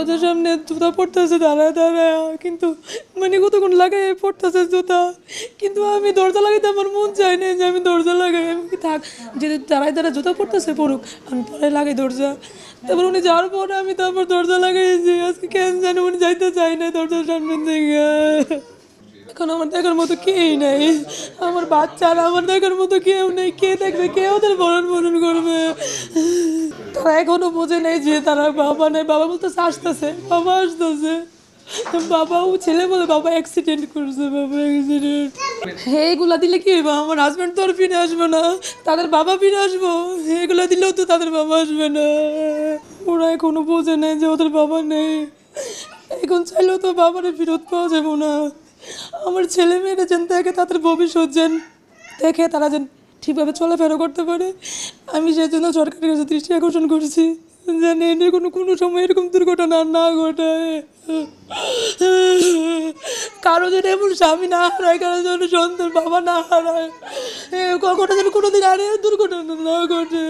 দরজার সামনে জুতা পড়তেছে দাঁড়ায় দাঁড়ায়, কিন্তু মানে কতক্ষণ লাগাই পড়তেছে জুতা, কিন্তু আমি দরজা লাগাইতে আমার মন চাই না যে আমি দরজা লাগাই, আমি কি থাক যে দাঁড়ায় দাঁড়ায় জুতা পড়তেছে পড়ুক, আমি পরে লাগাই দরজা। তারপর উনি যাওয়ার পরে আমি তারপর দরজা লাগাইছি, আজকে কেন জানি উনি যাইতে চাই না দরজার সামনে থেকে। এখন আমার দেখার মতো কেউই নেই, আমার বাচ্চারা আমার দেখার মতো কেউ নেই, কে দেখবে, কে ওদের ভরণ পোষণ করবে? তারা এখনো বোঝে নেই যে তারা বাবা নেই, বাবা বলতেছে আসতেছে, বাবা আসতেছে, বাবাও ছেলে বলে বাবা অ্যাক্সিডেন্ট করছে, বাবা অ্যাক্সিডেন্ট। এইগুলা দিলে কি হইবা, আমার হাজব্যান্ড তো আর ফিরে আসবে না, তাদের বাবা ফিরে আসবো, এগুলা দিলেও তো তাদের বাবা আসবে না। ওরা এখনো বোঝে নেই যে ওদের বাবা নেই, এখন চাইলেও তো বাবারে ফেরত পাওয়া যাবো না। আমার ছেলে মেয়েরা যেন দেখে তাদের ভবিষ্যৎ যেন দেখে, তারা যেন ঠিকভাবে চলাফেরা করতে পারে, আমি সেই জন্য সরকারের কাছে দৃষ্টি আকর্ষণ করছি যেন এর কোনো সময় এরকম দুর্ঘটনা আর না ঘটায়, কারো যেন এমন স্বামী না হারায়, কারো যেন সন্তান বাবা না হারায়, কখনো যেন কোনোদিন আর দুর্ঘটনা না ঘটে।